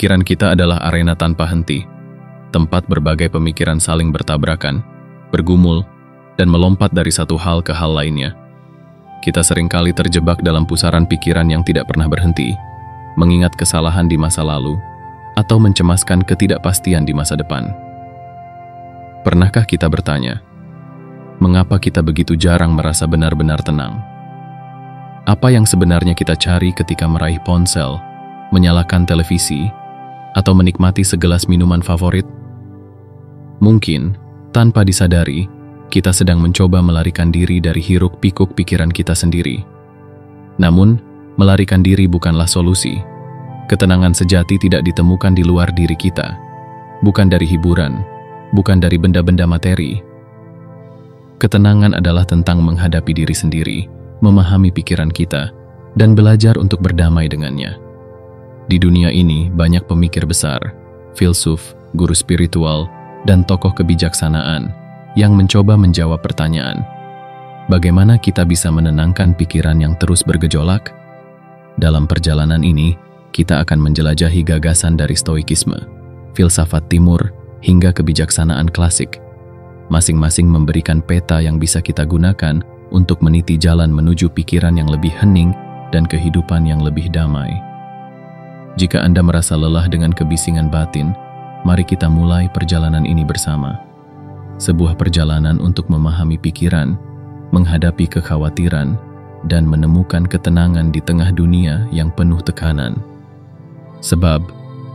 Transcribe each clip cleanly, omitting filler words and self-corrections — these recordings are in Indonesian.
Pikiran kita adalah arena tanpa henti, tempat berbagai pemikiran saling bertabrakan, bergumul, dan melompat dari satu hal ke hal lainnya. Kita seringkali terjebak dalam pusaran pikiran yang tidak pernah berhenti, mengingat kesalahan di masa lalu, atau mencemaskan ketidakpastian di masa depan. Pernahkah kita bertanya, mengapa kita begitu jarang merasa benar-benar tenang? Apa yang sebenarnya kita cari ketika meraih ponsel, menyalakan televisi, atau menikmati segelas minuman favorit? Mungkin, tanpa disadari, kita sedang mencoba melarikan diri dari hiruk-pikuk pikiran kita sendiri. Namun, melarikan diri bukanlah solusi. Ketenangan sejati tidak ditemukan di luar diri kita, bukan dari hiburan, bukan dari benda-benda materi. Ketenangan adalah tentang menghadapi diri sendiri, memahami pikiran kita, dan belajar untuk berdamai dengannya. Di dunia ini banyak pemikir besar, filsuf, guru spiritual, dan tokoh kebijaksanaan yang mencoba menjawab pertanyaan, bagaimana kita bisa menenangkan pikiran yang terus bergejolak? Dalam perjalanan ini, kita akan menjelajahi gagasan dari stoikisme, filsafat timur, hingga kebijaksanaan klasik. Masing-masing memberikan peta yang bisa kita gunakan untuk meniti jalan menuju pikiran yang lebih hening dan kehidupan yang lebih damai. Jika Anda merasa lelah dengan kebisingan batin, mari kita mulai perjalanan ini bersama. Sebuah perjalanan untuk memahami pikiran, menghadapi kekhawatiran, dan menemukan ketenangan di tengah dunia yang penuh tekanan. Sebab,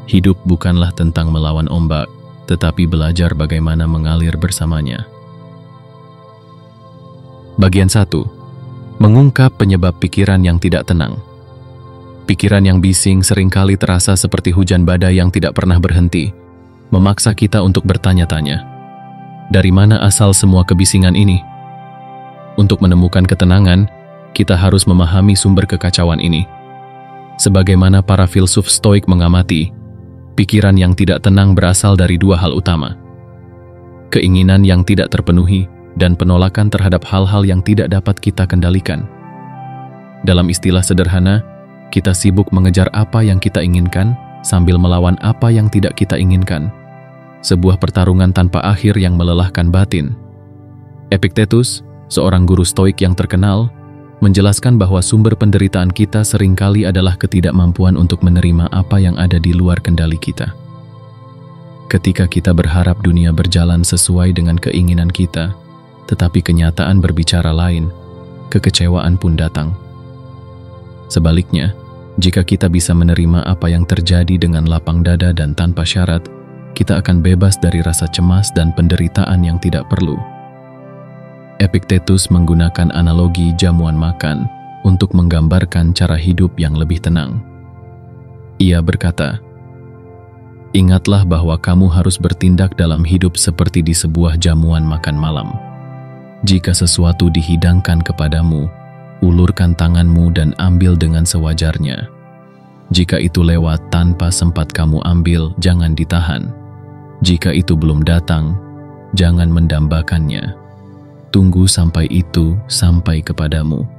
hidup bukanlah tentang melawan ombak, tetapi belajar bagaimana mengalir bersamanya. Bagian 1. Mengungkap penyebab pikiran yang tidak tenang. Pikiran yang bising seringkali terasa seperti hujan badai yang tidak pernah berhenti, memaksa kita untuk bertanya-tanya, dari mana asal semua kebisingan ini? Untuk menemukan ketenangan, kita harus memahami sumber kekacauan ini. Sebagaimana para filsuf stoik mengamati, pikiran yang tidak tenang berasal dari dua hal utama: keinginan yang tidak terpenuhi dan penolakan terhadap hal-hal yang tidak dapat kita kendalikan. Dalam istilah sederhana, kita sibuk mengejar apa yang kita inginkan sambil melawan apa yang tidak kita inginkan. Sebuah pertarungan tanpa akhir yang melelahkan batin. Epictetus, seorang guru stoik yang terkenal, menjelaskan bahwa sumber penderitaan kita seringkali adalah ketidakmampuan untuk menerima apa yang ada di luar kendali kita. Ketika kita berharap dunia berjalan sesuai dengan keinginan kita, tetapi kenyataan berbicara lain, kekecewaan pun datang. Sebaliknya, jika kita bisa menerima apa yang terjadi dengan lapang dada dan tanpa syarat, kita akan bebas dari rasa cemas dan penderitaan yang tidak perlu. Epictetus menggunakan analogi jamuan makan untuk menggambarkan cara hidup yang lebih tenang. Ia berkata, "Ingatlah bahwa kamu harus bertindak dalam hidup seperti di sebuah jamuan makan malam. Jika sesuatu dihidangkan kepadamu, ulurkan tanganmu dan ambil dengan sewajarnya. Jika itu lewat tanpa sempat kamu ambil, jangan ditahan. Jika itu belum datang, jangan mendambakannya. Tunggu sampai itu sampai kepadamu."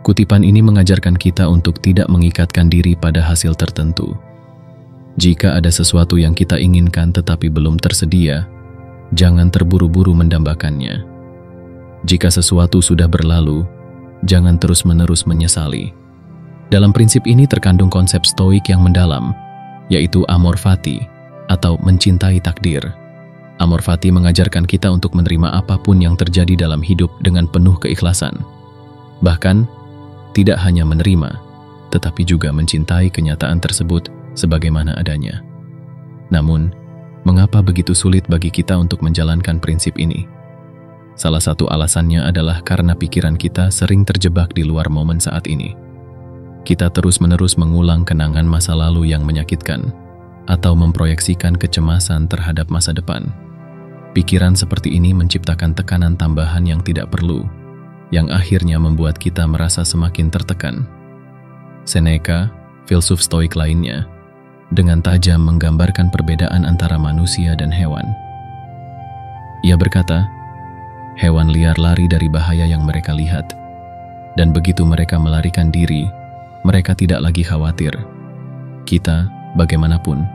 Kutipan ini mengajarkan kita untuk tidak mengikatkan diri pada hasil tertentu. Jika ada sesuatu yang kita inginkan tetapi belum tersedia, jangan terburu-buru mendambakannya. Jika sesuatu sudah berlalu, jangan terus-menerus menyesali. Dalam prinsip ini terkandung konsep stoik yang mendalam, yaitu amor fati, atau mencintai takdir. Amor fati mengajarkan kita untuk menerima apapun yang terjadi dalam hidup dengan penuh keikhlasan. Bahkan, tidak hanya menerima, tetapi juga mencintai kenyataan tersebut sebagaimana adanya. Namun, mengapa begitu sulit bagi kita untuk menjalankan prinsip ini? Salah satu alasannya adalah karena pikiran kita sering terjebak di luar momen saat ini. Kita terus-menerus mengulang kenangan masa lalu yang menyakitkan, atau memproyeksikan kecemasan terhadap masa depan. Pikiran seperti ini menciptakan tekanan tambahan yang tidak perlu, yang akhirnya membuat kita merasa semakin tertekan. Seneca, filsuf stoik lainnya, dengan tajam menggambarkan perbedaan antara manusia dan hewan. Ia berkata, hewan liar lari dari bahaya yang mereka lihat, dan begitu mereka melarikan diri, mereka tidak lagi khawatir. Kita, bagaimanapun,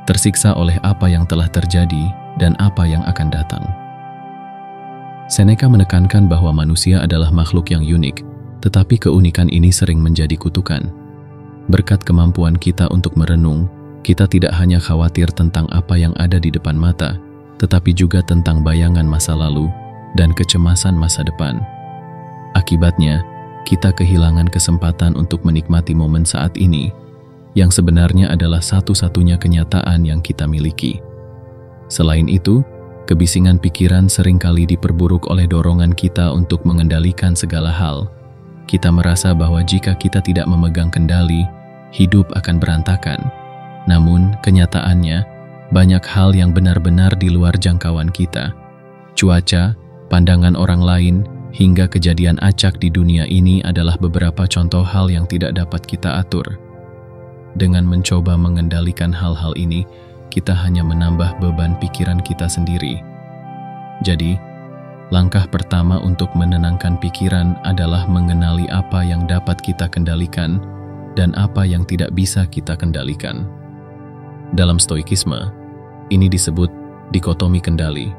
tersiksa oleh apa yang telah terjadi dan apa yang akan datang. Seneca menekankan bahwa manusia adalah makhluk yang unik, tetapi keunikan ini sering menjadi kutukan. Berkat kemampuan kita untuk merenung, kita tidak hanya khawatir tentang apa yang ada di depan mata, tetapi juga tentang bayangan masa lalu dan kecemasan masa depan. Akibatnya, kita kehilangan kesempatan untuk menikmati momen saat ini, yang sebenarnya adalah satu-satunya kenyataan yang kita miliki. Selain itu, kebisingan pikiran seringkali diperburuk oleh dorongan kita untuk mengendalikan segala hal. Kita merasa bahwa jika kita tidak memegang kendali, hidup akan berantakan. Namun, kenyataannya, banyak hal yang benar-benar di luar jangkauan kita. Cuaca, pandangan orang lain, hingga kejadian acak di dunia ini adalah beberapa contoh hal yang tidak dapat kita atur. Dengan mencoba mengendalikan hal-hal ini, kita hanya menambah beban pikiran kita sendiri. Jadi, langkah pertama untuk menenangkan pikiran adalah mengenali apa yang dapat kita kendalikan dan apa yang tidak bisa kita kendalikan. Dalam Stoikisme, ini disebut dikotomi kendali.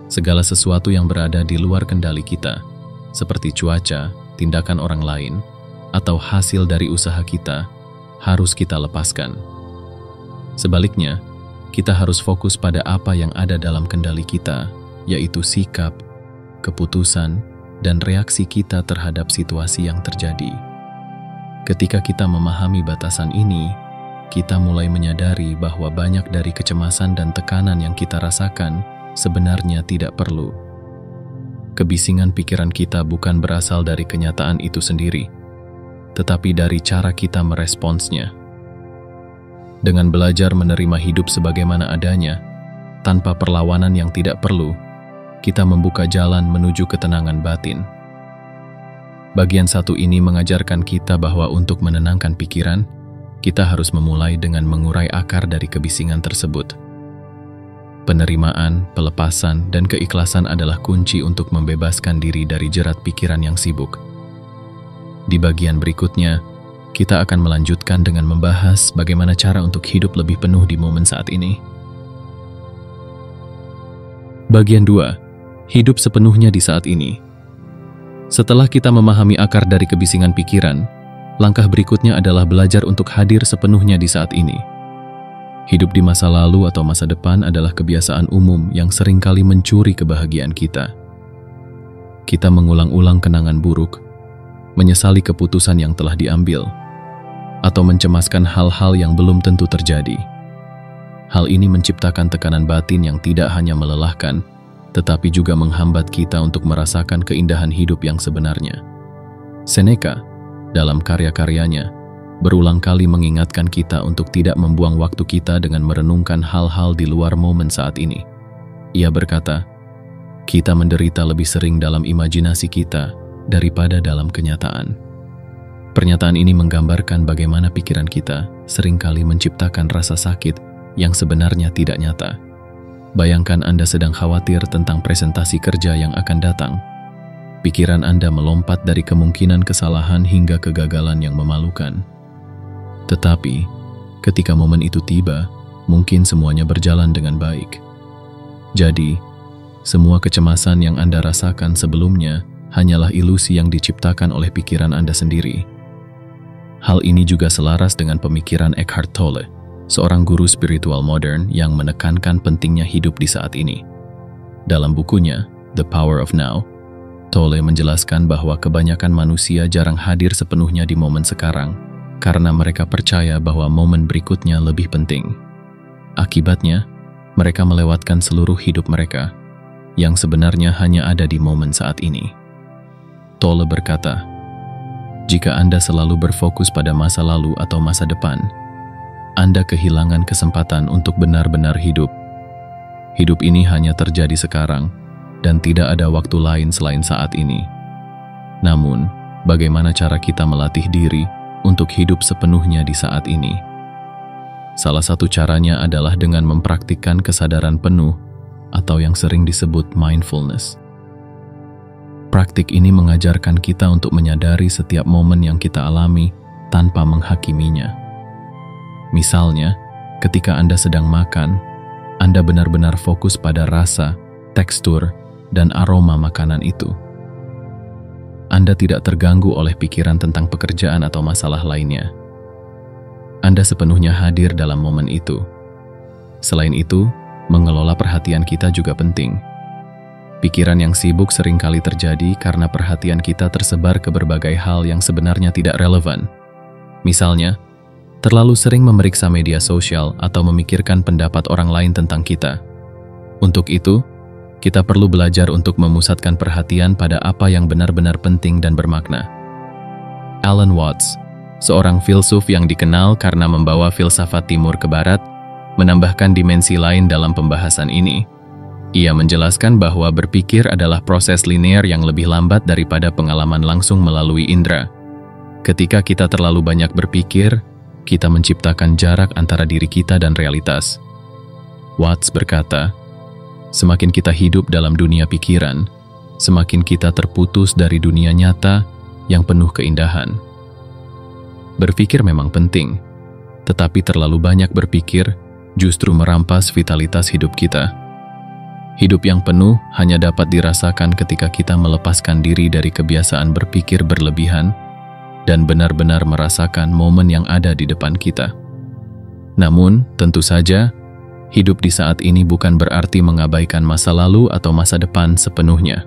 Segala sesuatu yang berada di luar kendali kita, seperti cuaca, tindakan orang lain, atau hasil dari usaha kita, harus kita lepaskan. Sebaliknya, kita harus fokus pada apa yang ada dalam kendali kita, yaitu sikap, keputusan, dan reaksi kita terhadap situasi yang terjadi. Ketika kita memahami batasan ini, kita mulai menyadari bahwa banyak dari kecemasan dan tekanan yang kita rasakan sebenarnya tidak perlu. Kebisingan pikiran kita bukan berasal dari kenyataan itu sendiri, tetapi dari cara kita meresponsnya. Dengan belajar menerima hidup sebagaimana adanya, tanpa perlawanan yang tidak perlu, kita membuka jalan menuju ketenangan batin. Bagian satu ini mengajarkan kita bahwa untuk menenangkan pikiran, kita harus memulai dengan mengurai akar dari kebisingan tersebut. Penerimaan, pelepasan, dan keikhlasan adalah kunci untuk membebaskan diri dari jerat pikiran yang sibuk. Di bagian berikutnya, kita akan melanjutkan dengan membahas bagaimana cara untuk hidup lebih penuh di momen saat ini. Bagian 2. Hidup sepenuhnya di saat ini. Setelah kita memahami akar dari kebisingan pikiran, langkah berikutnya adalah belajar untuk hadir sepenuhnya di saat ini. Hidup di masa lalu atau masa depan adalah kebiasaan umum yang seringkali mencuri kebahagiaan kita. Kita mengulang-ulang kenangan buruk, menyesali keputusan yang telah diambil, atau mencemaskan hal-hal yang belum tentu terjadi. Hal ini menciptakan tekanan batin yang tidak hanya melelahkan, tetapi juga menghambat kita untuk merasakan keindahan hidup yang sebenarnya. Seneca, dalam karya-karyanya, berulang kali mengingatkan kita untuk tidak membuang waktu kita dengan merenungkan hal-hal di luar momen saat ini. Ia berkata, kita menderita lebih sering dalam imajinasi kita daripada dalam kenyataan. Pernyataan ini menggambarkan bagaimana pikiran kita seringkali menciptakan rasa sakit yang sebenarnya tidak nyata. Bayangkan Anda sedang khawatir tentang presentasi kerja yang akan datang. Pikiran Anda melompat dari kemungkinan kesalahan hingga kegagalan yang memalukan. Tetapi, ketika momen itu tiba, mungkin semuanya berjalan dengan baik. Jadi, semua kecemasan yang Anda rasakan sebelumnya hanyalah ilusi yang diciptakan oleh pikiran Anda sendiri. Hal ini juga selaras dengan pemikiran Eckhart Tolle, seorang guru spiritual modern yang menekankan pentingnya hidup di saat ini. Dalam bukunya, The Power of Now, Tolle menjelaskan bahwa kebanyakan manusia jarang hadir sepenuhnya di momen sekarang karena mereka percaya bahwa momen berikutnya lebih penting. Akibatnya, mereka melewatkan seluruh hidup mereka, yang sebenarnya hanya ada di momen saat ini. Tolle berkata, jika Anda selalu berfokus pada masa lalu atau masa depan, Anda kehilangan kesempatan untuk benar-benar hidup. Hidup ini hanya terjadi sekarang, dan tidak ada waktu lain selain saat ini. Namun, bagaimana cara kita melatih diri untuk hidup sepenuhnya di saat ini? Salah satu caranya adalah dengan mempraktikkan kesadaran penuh, atau yang sering disebut mindfulness. Praktik ini mengajarkan kita untuk menyadari setiap momen yang kita alami tanpa menghakiminya. Misalnya, ketika Anda sedang makan, Anda benar-benar fokus pada rasa, tekstur, dan aroma makanan itu. Anda tidak terganggu oleh pikiran tentang pekerjaan atau masalah lainnya. Anda sepenuhnya hadir dalam momen itu. Selain itu, mengelola perhatian kita juga penting. Pikiran yang sibuk seringkali terjadi karena perhatian kita tersebar ke berbagai hal yang sebenarnya tidak relevan. Misalnya, terlalu sering memeriksa media sosial atau memikirkan pendapat orang lain tentang kita. Untuk itu, kita perlu belajar untuk memusatkan perhatian pada apa yang benar-benar penting dan bermakna. Alan Watts, seorang filsuf yang dikenal karena membawa filsafat timur ke barat, menambahkan dimensi lain dalam pembahasan ini. Ia menjelaskan bahwa berpikir adalah proses linear yang lebih lambat daripada pengalaman langsung melalui indera. Ketika kita terlalu banyak berpikir, kita menciptakan jarak antara diri kita dan realitas. Watts berkata, semakin kita hidup dalam dunia pikiran, semakin kita terputus dari dunia nyata yang penuh keindahan. Berpikir memang penting, tetapi terlalu banyak berpikir justru merampas vitalitas hidup kita. Hidup yang penuh hanya dapat dirasakan ketika kita melepaskan diri dari kebiasaan berpikir berlebihan dan benar-benar merasakan momen yang ada di depan kita. Namun, tentu saja, hidup di saat ini bukan berarti mengabaikan masa lalu atau masa depan sepenuhnya.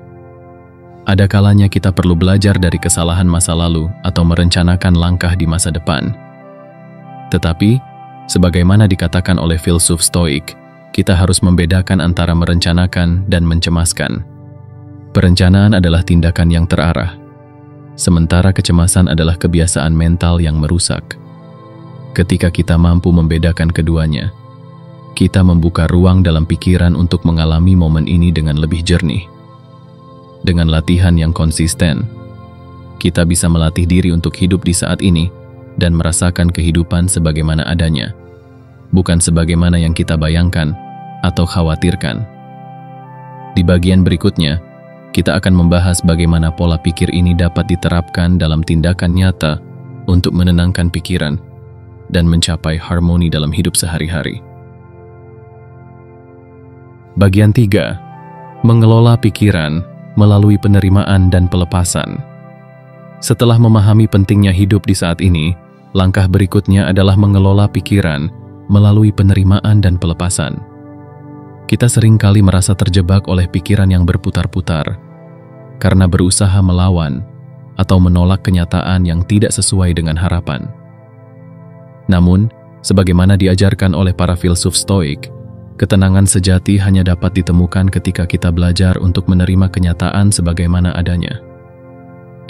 Ada kalanya kita perlu belajar dari kesalahan masa lalu atau merencanakan langkah di masa depan. Tetapi, sebagaimana dikatakan oleh filsuf Stoik, kita harus membedakan antara merencanakan dan mencemaskan. Perencanaan adalah tindakan yang terarah, sementara kecemasan adalah kebiasaan mental yang merusak. Ketika kita mampu membedakan keduanya, kita membuka ruang dalam pikiran untuk mengalami momen ini dengan lebih jernih. Dengan latihan yang konsisten, kita bisa melatih diri untuk hidup di saat ini dan merasakan kehidupan sebagaimana adanya, bukan sebagaimana yang kita bayangkan atau khawatirkan. Di bagian berikutnya, kita akan membahas bagaimana pola pikir ini dapat diterapkan dalam tindakan nyata untuk menenangkan pikiran dan mencapai harmoni dalam hidup sehari-hari. Bagian 3. Mengelola pikiran melalui penerimaan dan pelepasan. Setelah memahami pentingnya hidup di saat ini, langkah berikutnya adalah mengelola pikiran melalui penerimaan dan pelepasan. Kita seringkali merasa terjebak oleh pikiran yang berputar-putar karena berusaha melawan atau menolak kenyataan yang tidak sesuai dengan harapan. Namun, sebagaimana diajarkan oleh para filsuf Stoik, ketenangan sejati hanya dapat ditemukan ketika kita belajar untuk menerima kenyataan sebagaimana adanya.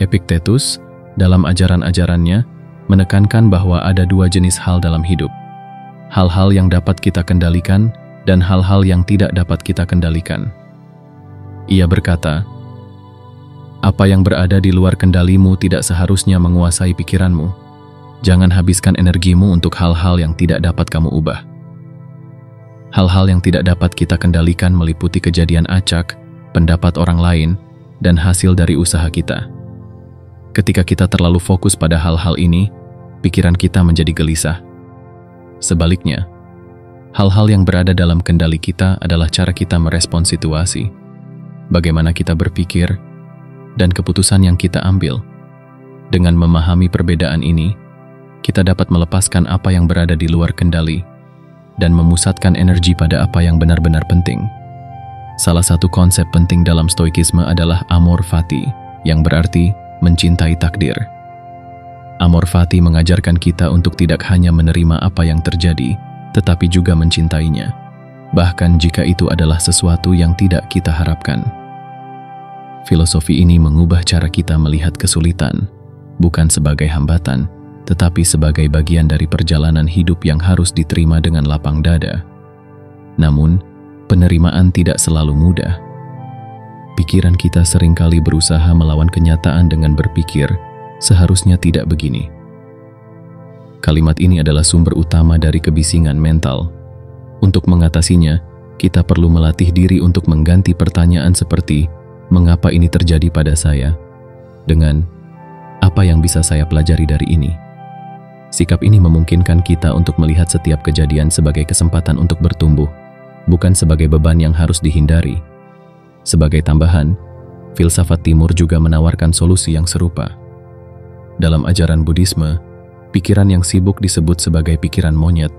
Epictetus, dalam ajaran-ajarannya, menekankan bahwa ada dua jenis hal dalam hidup. Hal-hal yang dapat kita kendalikan dan hal-hal yang tidak dapat kita kendalikan. Ia berkata, apa yang berada di luar kendalimu tidak seharusnya menguasai pikiranmu. Jangan habiskan energimu untuk hal-hal yang tidak dapat kamu ubah. Hal-hal yang tidak dapat kita kendalikan meliputi kejadian acak, pendapat orang lain, dan hasil dari usaha kita. Ketika kita terlalu fokus pada hal-hal ini, pikiran kita menjadi gelisah. Sebaliknya, hal-hal yang berada dalam kendali kita adalah cara kita merespon situasi, bagaimana kita berpikir, dan keputusan yang kita ambil. Dengan memahami perbedaan ini, kita dapat melepaskan apa yang berada di luar kendali dan memusatkan energi pada apa yang benar-benar penting. Salah satu konsep penting dalam Stoikisme adalah amor fati, yang berarti mencintai takdir. Amor fati mengajarkan kita untuk tidak hanya menerima apa yang terjadi, tetapi juga mencintainya, bahkan jika itu adalah sesuatu yang tidak kita harapkan. Filosofi ini mengubah cara kita melihat kesulitan, bukan sebagai hambatan, tetapi sebagai bagian dari perjalanan hidup yang harus diterima dengan lapang dada. Namun, penerimaan tidak selalu mudah. Pikiran kita seringkali berusaha melawan kenyataan dengan berpikir, seharusnya tidak begini. Kalimat ini adalah sumber utama dari kebisingan mental. Untuk mengatasinya, kita perlu melatih diri untuk mengganti pertanyaan seperti, mengapa ini terjadi pada saya? Dengan, apa yang bisa saya pelajari dari ini? Sikap ini memungkinkan kita untuk melihat setiap kejadian sebagai kesempatan untuk bertumbuh, bukan sebagai beban yang harus dihindari. Sebagai tambahan, filsafat Timur juga menawarkan solusi yang serupa. Dalam ajaran Buddhisme, pikiran yang sibuk disebut sebagai pikiran monyet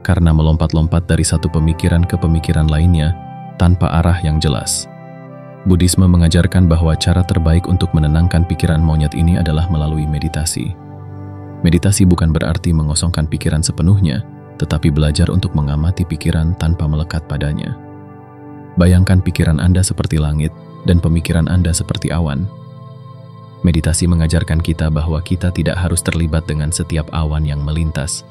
karena melompat-lompat dari satu pemikiran ke pemikiran lainnya tanpa arah yang jelas. Buddhisme mengajarkan bahwa cara terbaik untuk menenangkan pikiran monyet ini adalah melalui meditasi. Meditasi bukan berarti mengosongkan pikiran sepenuhnya, tetapi belajar untuk mengamati pikiran tanpa melekat padanya. Bayangkan pikiran Anda seperti langit dan pemikiran Anda seperti awan. Meditasi mengajarkan kita bahwa kita tidak harus terlibat dengan setiap awan yang melintas.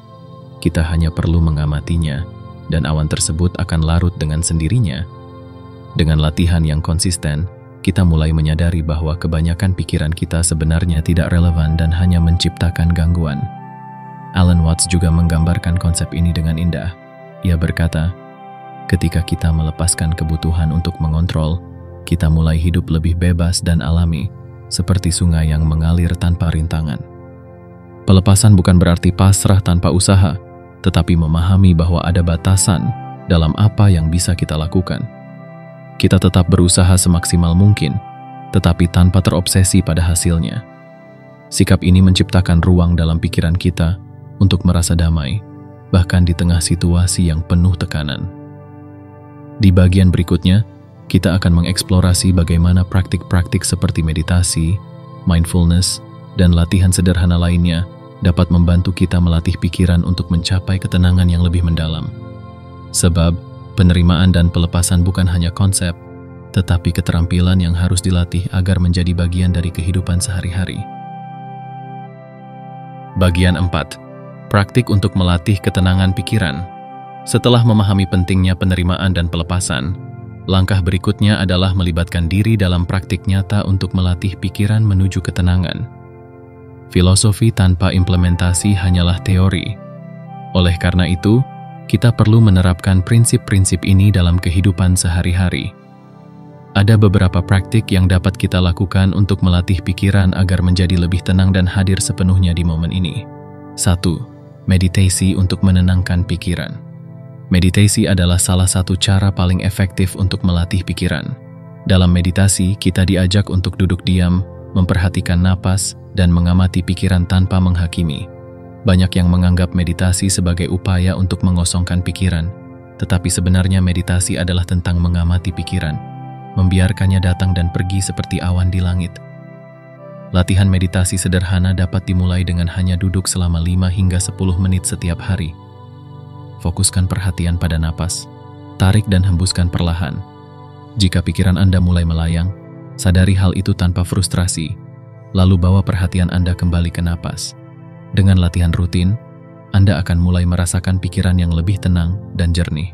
Kita hanya perlu mengamatinya, dan awan tersebut akan larut dengan sendirinya. Dengan latihan yang konsisten, kita mulai menyadari bahwa kebanyakan pikiran kita sebenarnya tidak relevan dan hanya menciptakan gangguan. Alan Watts juga menggambarkan konsep ini dengan indah. Ia berkata, ketika kita melepaskan kebutuhan untuk mengontrol, kita mulai hidup lebih bebas dan alami, seperti sungai yang mengalir tanpa rintangan. Pelepasan bukan berarti pasrah tanpa usaha, tetapi memahami bahwa ada batasan dalam apa yang bisa kita lakukan. Kita tetap berusaha semaksimal mungkin, tetapi tanpa terobsesi pada hasilnya. Sikap ini menciptakan ruang dalam pikiran kita untuk merasa damai, bahkan di tengah situasi yang penuh tekanan. Di bagian berikutnya, kita akan mengeksplorasi bagaimana praktik-praktik seperti meditasi, mindfulness, dan latihan sederhana lainnya dapat membantu kita melatih pikiran untuk mencapai ketenangan yang lebih mendalam. Sebab, penerimaan dan pelepasan bukan hanya konsep, tetapi keterampilan yang harus dilatih agar menjadi bagian dari kehidupan sehari-hari. Bagian 4. Praktik untuk melatih ketenangan pikiran. Setelah memahami pentingnya penerimaan dan pelepasan, langkah berikutnya adalah melibatkan diri dalam praktik nyata untuk melatih pikiran menuju ketenangan. Filosofi tanpa implementasi hanyalah teori. Oleh karena itu, kita perlu menerapkan prinsip-prinsip ini dalam kehidupan sehari-hari. Ada beberapa praktik yang dapat kita lakukan untuk melatih pikiran agar menjadi lebih tenang dan hadir sepenuhnya di momen ini. 1. Meditasi untuk menenangkan pikiran. Meditasi adalah salah satu cara paling efektif untuk melatih pikiran. Dalam meditasi, kita diajak untuk duduk diam, memperhatikan napas, dan mengamati pikiran tanpa menghakimi. Banyak yang menganggap meditasi sebagai upaya untuk mengosongkan pikiran, tetapi sebenarnya meditasi adalah tentang mengamati pikiran, membiarkannya datang dan pergi seperti awan di langit. Latihan meditasi sederhana dapat dimulai dengan hanya duduk selama 5 hingga 10 menit setiap hari. Fokuskan perhatian pada napas, tarik dan hembuskan perlahan. Jika pikiran Anda mulai melayang, sadari hal itu tanpa frustrasi, lalu bawa perhatian Anda kembali ke napas. Dengan latihan rutin, Anda akan mulai merasakan pikiran yang lebih tenang dan jernih.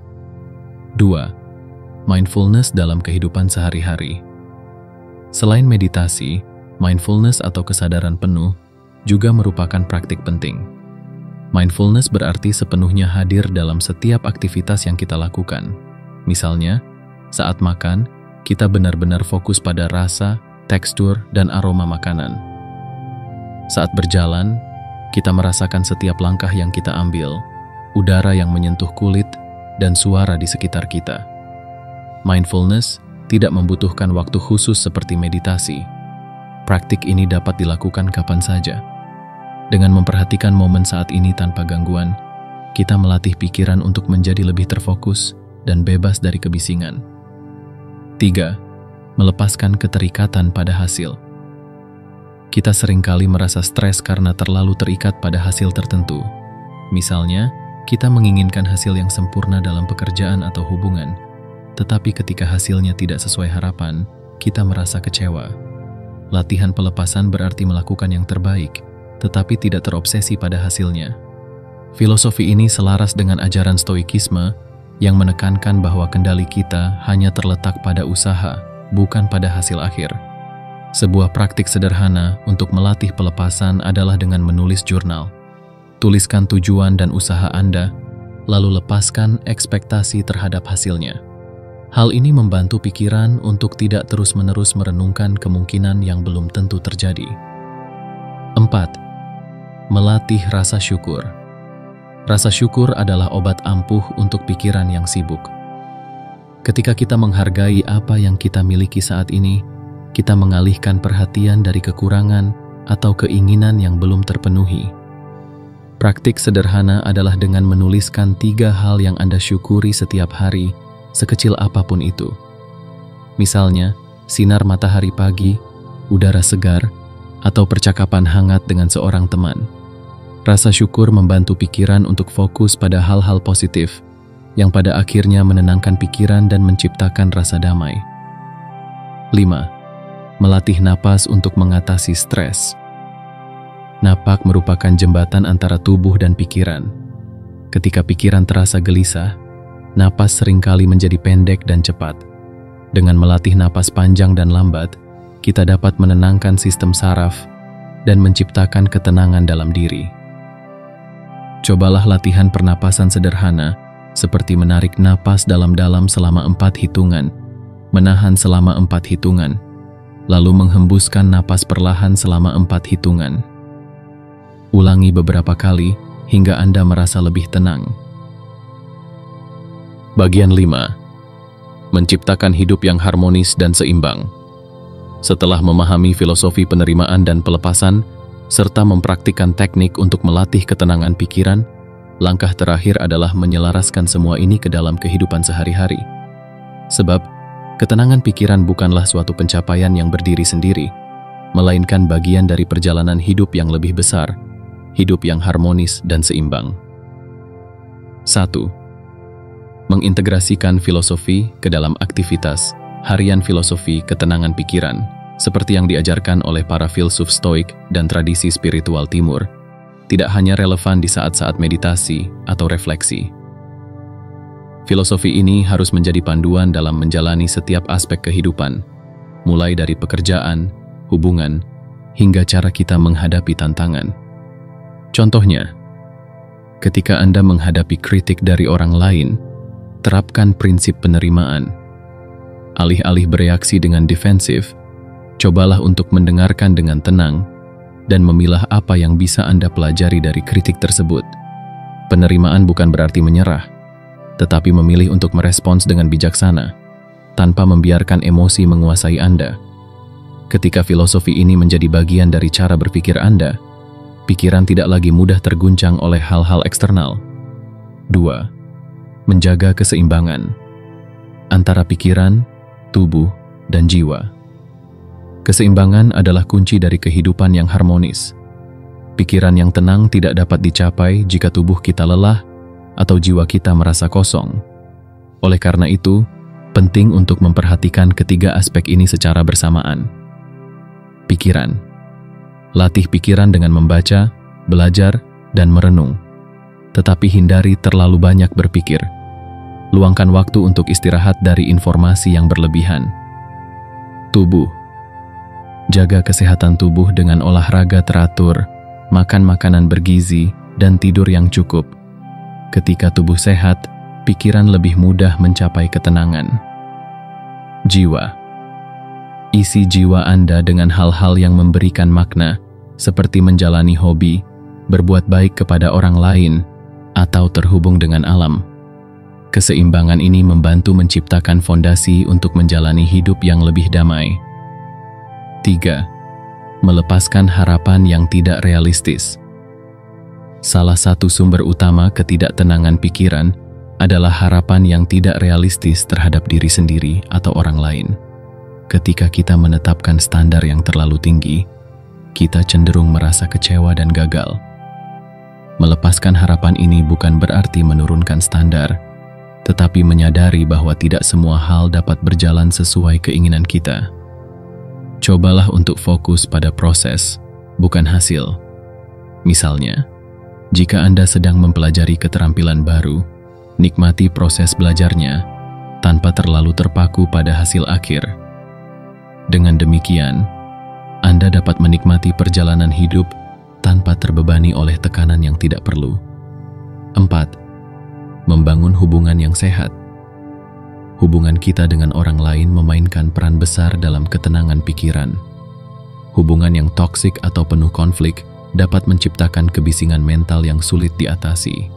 2. Mindfulness dalam kehidupan sehari-hari. Selain meditasi, mindfulness atau kesadaran penuh juga merupakan praktik penting. Mindfulness berarti sepenuhnya hadir dalam setiap aktivitas yang kita lakukan. Misalnya, saat makan, kita benar-benar fokus pada rasa, tekstur, dan aroma makanan. Saat berjalan, kita merasakan setiap langkah yang kita ambil, udara yang menyentuh kulit, dan suara di sekitar kita. Mindfulness tidak membutuhkan waktu khusus seperti meditasi. Praktik ini dapat dilakukan kapan saja. Dengan memperhatikan momen saat ini tanpa gangguan, kita melatih pikiran untuk menjadi lebih terfokus dan bebas dari kebisingan. 3. Melepaskan keterikatan pada hasil. Kita seringkali merasa stres karena terlalu terikat pada hasil tertentu. Misalnya, kita menginginkan hasil yang sempurna dalam pekerjaan atau hubungan, tetapi ketika hasilnya tidak sesuai harapan, kita merasa kecewa. Latihan pelepasan berarti melakukan yang terbaik, tetapi tidak terobsesi pada hasilnya. Filosofi ini selaras dengan ajaran Stoikisme yang menekankan bahwa kendali kita hanya terletak pada usaha, bukan pada hasil akhir. Sebuah praktik sederhana untuk melatih pelepasan adalah dengan menulis jurnal. Tuliskan tujuan dan usaha Anda, lalu lepaskan ekspektasi terhadap hasilnya. Hal ini membantu pikiran untuk tidak terus-menerus merenungkan kemungkinan yang belum tentu terjadi. 4. Melatih rasa syukur. Rasa syukur adalah obat ampuh untuk pikiran yang sibuk. Ketika kita menghargai apa yang kita miliki saat ini, kita mengalihkan perhatian dari kekurangan atau keinginan yang belum terpenuhi. Praktik sederhana adalah dengan menuliskan 3 hal yang Anda syukuri setiap hari, sekecil apapun itu. Misalnya, sinar matahari pagi, udara segar, atau percakapan hangat dengan seorang teman. Rasa syukur membantu pikiran untuk fokus pada hal-hal positif yang pada akhirnya menenangkan pikiran dan menciptakan rasa damai. 5. Melatih napas untuk mengatasi stres. Napak merupakan jembatan antara tubuh dan pikiran. Ketika pikiran terasa gelisah, napas seringkali menjadi pendek dan cepat. Dengan melatih napas panjang dan lambat, kita dapat menenangkan sistem saraf dan menciptakan ketenangan dalam diri. Cobalah latihan pernapasan sederhana, seperti menarik napas dalam-dalam selama 4 hitungan, menahan selama 4 hitungan, lalu menghembuskan napas perlahan selama 4 hitungan. Ulangi beberapa kali hingga Anda merasa lebih tenang. Bagian 5. Menciptakan hidup yang harmonis dan seimbang. Setelah memahami filosofi penerimaan dan pelepasan, serta mempraktikkan teknik untuk melatih ketenangan pikiran, langkah terakhir adalah menyelaraskan semua ini ke dalam kehidupan sehari-hari. Sebab, ketenangan pikiran bukanlah suatu pencapaian yang berdiri sendiri, melainkan bagian dari perjalanan hidup yang lebih besar, hidup yang harmonis dan seimbang. 1. Mengintegrasikan filosofi ke dalam aktivitas harian. Filosofi ketenangan pikiran, seperti yang diajarkan oleh para filsuf Stoik dan tradisi spiritual Timur, tidak hanya relevan di saat-saat meditasi atau refleksi. Filosofi ini harus menjadi panduan dalam menjalani setiap aspek kehidupan, mulai dari pekerjaan, hubungan, hingga cara kita menghadapi tantangan. Contohnya, ketika Anda menghadapi kritik dari orang lain, terapkan prinsip penerimaan. Alih-alih bereaksi dengan defensif, cobalah untuk mendengarkan dengan tenang dan memilah apa yang bisa Anda pelajari dari kritik tersebut. Penerimaan bukan berarti menyerah, tetapi memilih untuk merespons dengan bijaksana, tanpa membiarkan emosi menguasai Anda. Ketika filosofi ini menjadi bagian dari cara berpikir Anda, pikiran tidak lagi mudah terguncang oleh hal-hal eksternal. 2. Menjaga keseimbangan antara pikiran, tubuh, dan jiwa. Keseimbangan adalah kunci dari kehidupan yang harmonis. Pikiran yang tenang tidak dapat dicapai jika tubuh kita lelah atau jiwa kita merasa kosong. Oleh karena itu, penting untuk memperhatikan ketiga aspek ini secara bersamaan. Pikiran. Latih pikiran dengan membaca, belajar, dan merenung. Tetapi hindari terlalu banyak berpikir. Luangkan waktu untuk istirahat dari informasi yang berlebihan. Tubuh. Jaga kesehatan tubuh dengan olahraga teratur, makan makanan bergizi, dan tidur yang cukup. Ketika tubuh sehat, pikiran lebih mudah mencapai ketenangan. Jiwa. Isi jiwa Anda dengan hal-hal yang memberikan makna, seperti menjalani hobi, berbuat baik kepada orang lain, atau terhubung dengan alam. Keseimbangan ini membantu menciptakan fondasi untuk menjalani hidup yang lebih damai. 3. Melepaskan harapan yang tidak realistis. Salah satu sumber utama ketidaktenangan pikiran adalah harapan yang tidak realistis terhadap diri sendiri atau orang lain. Ketika kita menetapkan standar yang terlalu tinggi, kita cenderung merasa kecewa dan gagal. Melepaskan harapan ini bukan berarti menurunkan standar, tetapi menyadari bahwa tidak semua hal dapat berjalan sesuai keinginan kita. Cobalah untuk fokus pada proses, bukan hasil. Misalnya, jika Anda sedang mempelajari keterampilan baru, nikmati proses belajarnya tanpa terlalu terpaku pada hasil akhir. Dengan demikian, Anda dapat menikmati perjalanan hidup tanpa terbebani oleh tekanan yang tidak perlu. 4. Membangun hubungan yang sehat. Hubungan kita dengan orang lain memainkan peran besar dalam ketenangan pikiran. Hubungan yang toksik atau penuh konflik dapat menciptakan kebisingan mental yang sulit diatasi.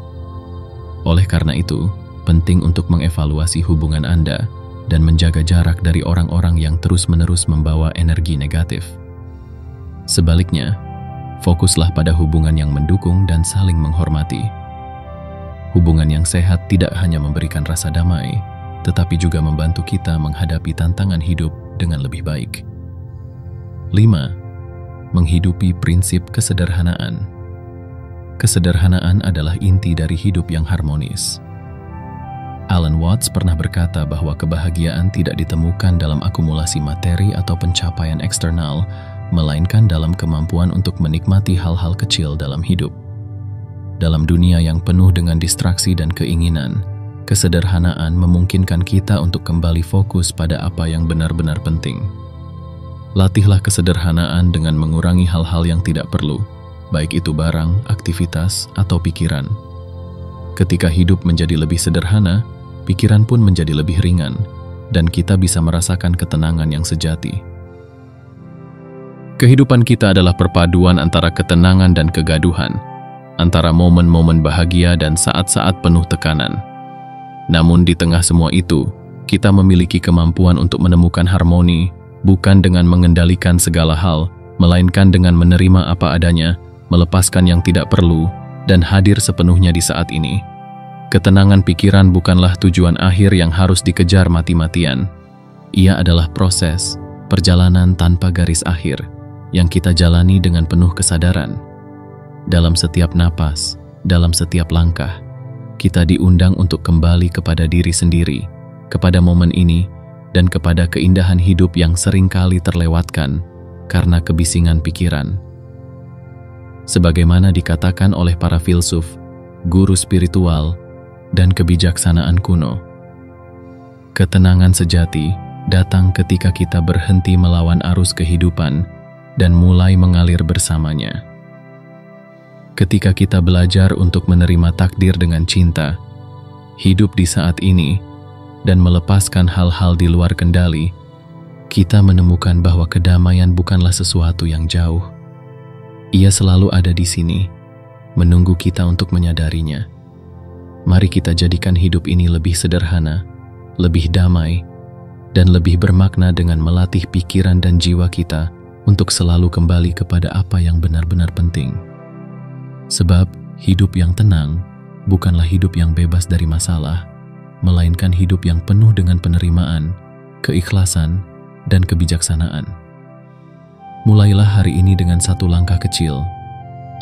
Oleh karena itu, penting untuk mengevaluasi hubungan Anda dan menjaga jarak dari orang-orang yang terus-menerus membawa energi negatif. Sebaliknya, fokuslah pada hubungan yang mendukung dan saling menghormati. Hubungan yang sehat tidak hanya memberikan rasa damai, tetapi juga membantu kita menghadapi tantangan hidup dengan lebih baik. 5. Menghidupi prinsip kesederhanaan. Kesederhanaan adalah inti dari hidup yang harmonis. Alan Watts pernah berkata bahwa kebahagiaan tidak ditemukan dalam akumulasi materi atau pencapaian eksternal, melainkan dalam kemampuan untuk menikmati hal-hal kecil dalam hidup. Dalam dunia yang penuh dengan distraksi dan keinginan, kesederhanaan memungkinkan kita untuk kembali fokus pada apa yang benar-benar penting. Latihlah kesederhanaan dengan mengurangi hal-hal yang tidak perlu, baik itu barang, aktivitas, atau pikiran. Ketika hidup menjadi lebih sederhana, pikiran pun menjadi lebih ringan, dan kita bisa merasakan ketenangan yang sejati. Kehidupan kita adalah perpaduan antara ketenangan dan kegaduhan, antara momen-momen bahagia dan saat-saat penuh tekanan. Namun di tengah semua itu, kita memiliki kemampuan untuk menemukan harmoni, bukan dengan mengendalikan segala hal, melainkan dengan menerima apa adanya, melepaskan yang tidak perlu, dan hadir sepenuhnya di saat ini. Ketenangan pikiran bukanlah tujuan akhir yang harus dikejar mati-matian. Ia adalah proses, perjalanan tanpa garis akhir, yang kita jalani dengan penuh kesadaran. Dalam setiap napas, dalam setiap langkah, kita diundang untuk kembali kepada diri sendiri, kepada momen ini, dan kepada keindahan hidup yang seringkali terlewatkan karena kebisingan pikiran. Sebagaimana dikatakan oleh para filsuf, guru spiritual, dan kebijaksanaan kuno, ketenangan sejati datang ketika kita berhenti melawan arus kehidupan dan mulai mengalir bersamanya. Ketika kita belajar untuk menerima takdir dengan cinta, hidup di saat ini, dan melepaskan hal-hal di luar kendali, kita menemukan bahwa kedamaian bukanlah sesuatu yang jauh. Ia selalu ada di sini, menunggu kita untuk menyadarinya. Mari kita jadikan hidup ini lebih sederhana, lebih damai, dan lebih bermakna dengan melatih pikiran dan jiwa kita untuk selalu kembali kepada apa yang benar-benar penting. Sebab hidup yang tenang bukanlah hidup yang bebas dari masalah, melainkan hidup yang penuh dengan penerimaan, keikhlasan, dan kebijaksanaan. Mulailah hari ini dengan satu langkah kecil,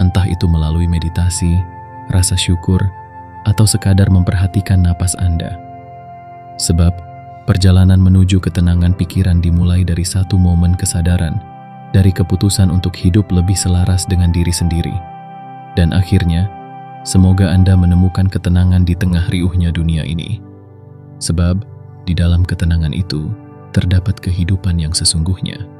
entah itu melalui meditasi, rasa syukur, atau sekadar memperhatikan napas Anda. Sebab perjalanan menuju ketenangan pikiran dimulai dari satu momen kesadaran, dari keputusan untuk hidup lebih selaras dengan diri sendiri. Dan akhirnya, semoga Anda menemukan ketenangan di tengah riuhnya dunia ini. Sebab di dalam ketenangan itu terdapat kehidupan yang sesungguhnya.